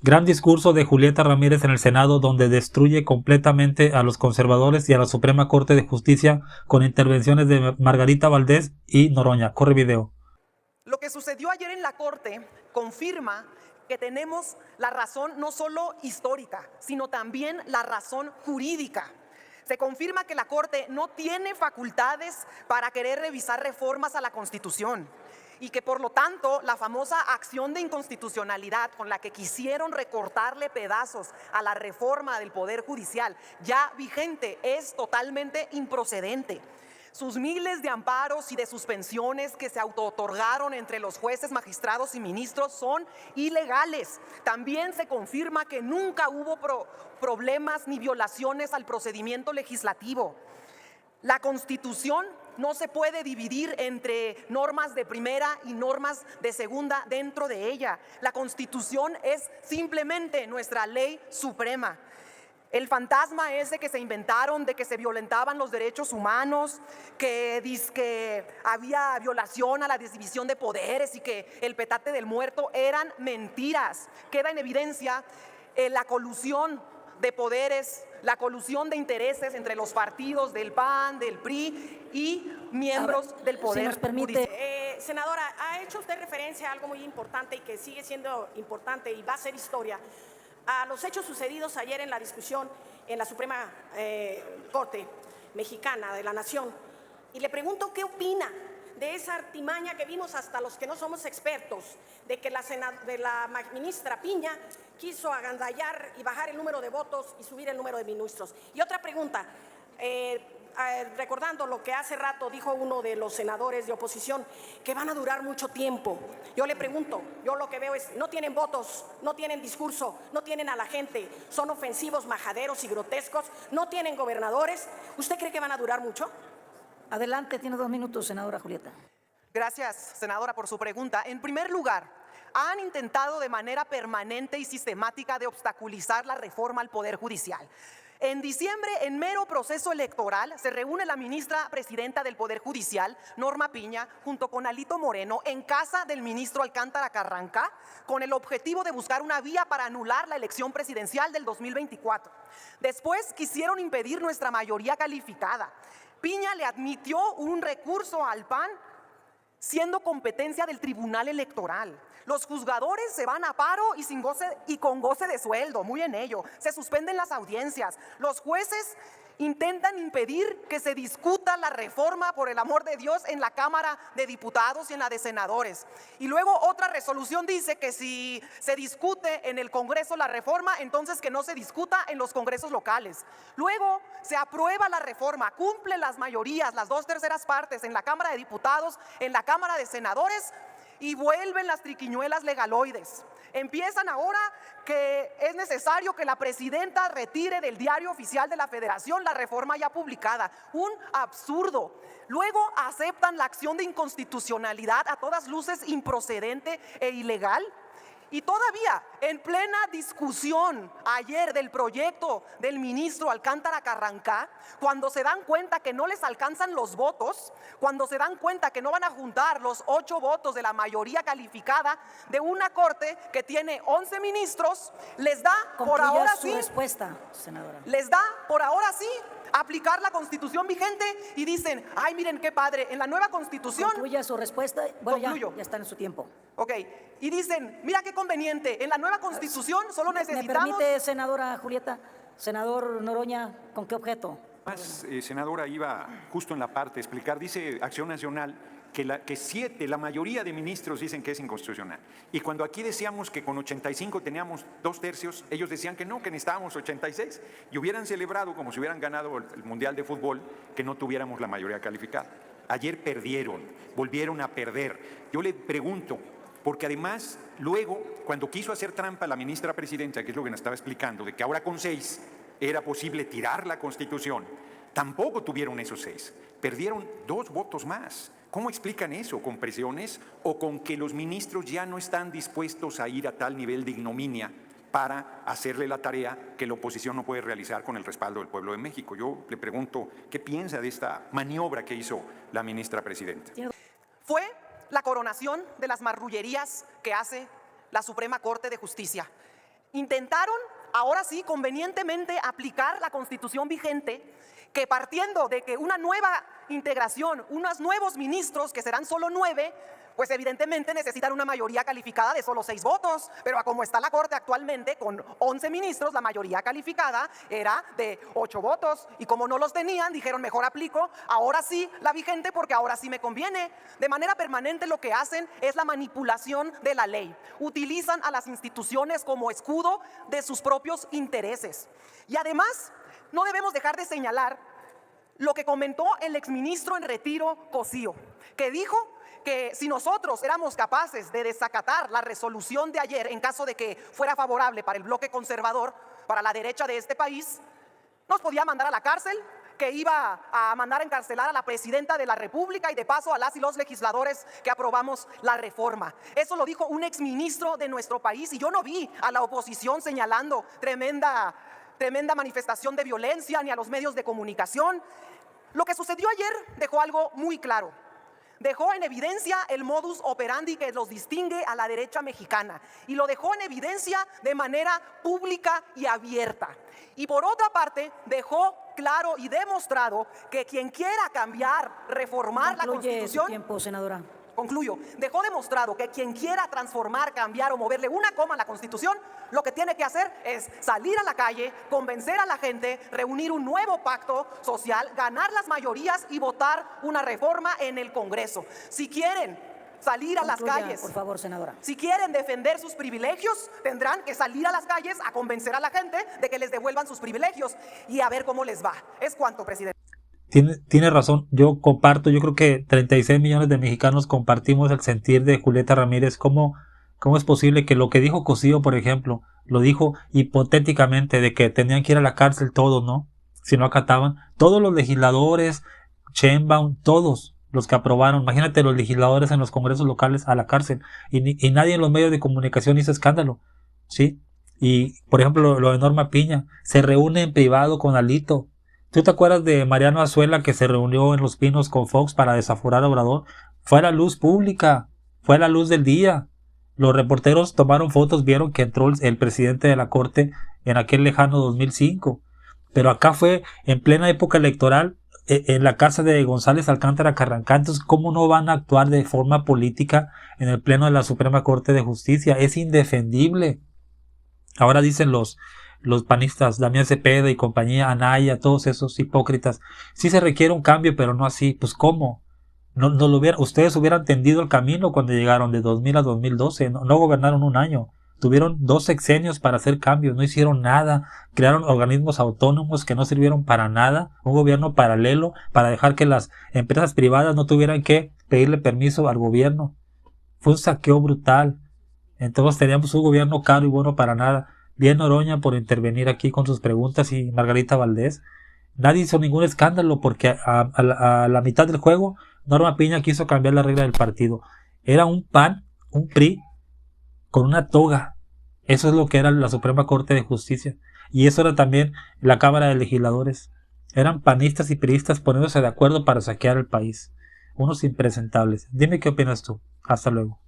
Gran discurso de Julieta Ramírez en el Senado donde destruye completamente a los conservadores y a la Suprema Corte de Justicia con intervenciones de Margarita Valdés y Noroña. Corre video. Lo que sucedió ayer en la Corte confirma que tenemos la razón no solo histórica, sino también la razón jurídica. Se confirma que la Corte no tiene facultades para querer revisar reformas a la Constitución y que por lo tanto la famosa acción de inconstitucionalidad con la que quisieron recortarle pedazos a la reforma del Poder Judicial ya vigente es totalmente improcedente. Sus miles de amparos y de suspensiones que se autootorgaron entre los jueces, magistrados y ministros son ilegales. También se confirma que nunca hubo problemas ni violaciones al procedimiento legislativo. La Constitución no se puede dividir entre normas de primera y normas de segunda dentro de ella. La Constitución es simplemente nuestra ley suprema. El fantasma ese que se inventaron de que se violentaban los derechos humanos, que había violación a la división de poderes y que el petate del muerto eran mentiras. Queda en evidencia la colusión de poderes, la colusión de intereses entre los partidos del PAN, del PRI y miembros del Poder si nos permite. Judicial. Senadora, ha hecho usted referencia a algo muy importante y que sigue siendo importante y va a ser historia, a los hechos sucedidos ayer en la discusión en la Suprema Corte Mexicana de la Nación. Y le pregunto qué opina de esa artimaña que vimos hasta los que no somos expertos, de que la ministra Piña quiso agandallar y bajar el número de votos y subir el número de ministros. Y otra pregunta, recordando lo que hace rato dijo uno de los senadores de oposición, que van a durar mucho tiempo. Yo le pregunto, yo lo que veo es, no tienen votos, no tienen discurso, no tienen a la gente, son ofensivos, majaderos y grotescos, no tienen gobernadores. ¿Usted cree que van a durar mucho? Adelante, tiene 2 minutos, senadora Julieta. Gracias, senadora, por su pregunta. En primer lugar, han intentado de manera permanente y sistemática de obstaculizar la reforma al Poder Judicial. En diciembre, en mero proceso electoral, se reúne la ministra presidenta del Poder Judicial, Norma Piña, junto con Alito Moreno, en casa del ministro Alcántara Carranca, con el objetivo de buscar una vía para anular la elección presidencial del 2024. Después quisieron impedir nuestra mayoría calificada. Piña le admitió un recurso al PAN, siendo competencia del Tribunal Electoral. Los juzgadores se van a paro y con goce de sueldo, muy en ello. Se suspenden las audiencias. Los jueces intentan impedir que se discuta la reforma, por el amor de Dios, en la Cámara de Diputados y en la de Senadores. Y luego otra resolución dice que si se discute en el Congreso la reforma, entonces que no se discuta en los congresos locales. Luego se aprueba la reforma, cumple las mayorías, las 2/3 partes en la Cámara de Diputados, en la Cámara de Senadores, y vuelven las triquiñuelas legaloides. Empiezan ahora que es necesario que la presidenta retire del Diario Oficial de la Federación la reforma ya publicada. Un absurdo. Luego aceptan la acción de inconstitucionalidad, a todas luces improcedente e ilegal. Y todavía, en plena discusión ayer del proyecto del ministro Alcántara Carranca, cuando se dan cuenta que no les alcanzan los votos, cuando se dan cuenta que no van a juntar los 8 votos de la mayoría calificada de una corte que tiene 11 ministros, les da por ahora sí, respuesta, senadora. Les da por ahora sí aplicar la Constitución vigente y dicen, ay, miren qué padre, en la nueva Constitución. Concluya su respuesta. Bueno, ya está en su tiempo. Ok, y dicen, mira qué conveniente, en la nueva Constitución solo necesitamos. ¿Me permite, senadora Julieta? Senador Noroña, ¿con qué objeto? Senadora, iba justo en la parte explicar, dice Acción Nacional que la mayoría de ministros dicen que es inconstitucional. Y cuando aquí decíamos que con 85 teníamos 2/3, ellos decían que no, que necesitábamos 86 y hubieran celebrado como si hubieran ganado el Mundial de Fútbol que no tuviéramos la mayoría calificada. Ayer perdieron, volvieron a perder. Yo le pregunto, porque además luego cuando quiso hacer trampa la ministra presidenta, que es lo que nos estaba explicando, de que ahora con 6 era posible tirar la Constitución, tampoco tuvieron esos 6, perdieron 2 votos más. ¿Cómo explican eso? ¿Con presiones o con que los ministros ya no están dispuestos a ir a tal nivel de ignominia para hacerle la tarea que la oposición no puede realizar con el respaldo del pueblo de México? Yo le pregunto, ¿qué piensa de esta maniobra que hizo la ministra presidenta? Fue la coronación de las marrullerías que hace la Suprema Corte de Justicia. intentaron, ahora sí, convenientemente aplicar la Constitución vigente, que partiendo de que una nueva integración, unos nuevos ministros, que serán solo 9, pues evidentemente necesitan una mayoría calificada de solo 6 votos, pero a como está la Corte actualmente, con 11 ministros, la mayoría calificada era de 8 votos, y como no los tenían, dijeron mejor aplico, ahora sí la vigente porque ahora sí me conviene. De manera permanente lo que hacen es la manipulación de la ley, utilizan a las instituciones como escudo de sus propios intereses. Y además, no debemos dejar de señalar lo que comentó el exministro en retiro, Cosío, que dijo que si nosotros éramos capaces de desacatar la resolución de ayer en caso de que fuera favorable para el bloque conservador, para la derecha de este país, nos podía mandar a la cárcel, que iba a mandar a encarcelar a la presidenta de la República y de paso a las y los legisladores que aprobamos la reforma. Eso lo dijo un exministro de nuestro país, y yo no vi a la oposición señalando tremenda manifestación de violencia ni a los medios de comunicación. Lo que sucedió ayer dejó algo muy claro. Dejó en evidencia el modus operandi que los distingue a la derecha mexicana, y lo dejó en evidencia de manera pública y abierta. Y por otra parte, dejó claro y demostrado que quien quiera cambiar, reformar la Constitución… Tiempo, senadora. Concluyo. Dejó demostrado que quien quiera transformar, cambiar o moverle una coma a la Constitución, lo que tiene que hacer es salir a la calle, convencer a la gente, reunir un nuevo pacto social, ganar las mayorías y votar una reforma en el Congreso. Si quieren salir a las calles, por favor, senadora. Si quieren defender sus privilegios, tendrán que salir a las calles a convencer a la gente de que les devuelvan sus privilegios, y a ver cómo les va. Es cuanto, presidente. Tiene razón, yo creo que 36 millones de mexicanos compartimos el sentir de Julieta Ramírez. ¿Cómo es posible que lo que dijo Cosío, por ejemplo, lo dijo hipotéticamente, de que tenían que ir a la cárcel todos, ¿no? Si no acataban. Todos los legisladores, Sheinbaum, todos los que aprobaron, imagínate los legisladores en los congresos locales a la cárcel, y nadie en los medios de comunicación hizo escándalo, ¿sí? Y, por ejemplo, lo de Norma Piña, se reúne en privado con Alito. ¿Tú te acuerdas de Mariano Azuela, que se reunió en Los Pinos con Fox para desaforar a Obrador? Fue a la luz pública, fue a la luz del día. Los reporteros tomaron fotos, vieron que entró el presidente de la Corte en aquel lejano 2005. Pero acá fue en plena época electoral, en la casa de González Alcántara Carrancá. Entonces, ¿cómo no van a actuar de forma política en el pleno de la Suprema Corte de Justicia? Es indefendible. Ahora dicen los panistas, Damián Cepeda y compañía, Anaya, todos esos hipócritas, sí se requiere un cambio, pero no así. Pues ¿cómo? Ustedes hubieran tendido el camino cuando llegaron de 2000 a 2012, no gobernaron un año, tuvieron 2 sexenios para hacer cambios, no hicieron nada, crearon organismos autónomos que no sirvieron para nada, un gobierno paralelo para dejar que las empresas privadas no tuvieran que pedirle permiso al gobierno. Fue un saqueo brutal. Entonces teníamos un gobierno caro y bueno para nada. Bien Noroña por intervenir aquí con sus preguntas, y Margarita Valdés. Nadie hizo ningún escándalo porque a la mitad del juego Norma Piña quiso cambiar la regla del partido. Era un PAN, un PRI con una toga. Eso es lo que era la Suprema Corte de Justicia. Y eso era también la Cámara de Legisladores. Eran panistas y priistas poniéndose de acuerdo para saquear el país. Unos impresentables. Dime qué opinas tú. Hasta luego.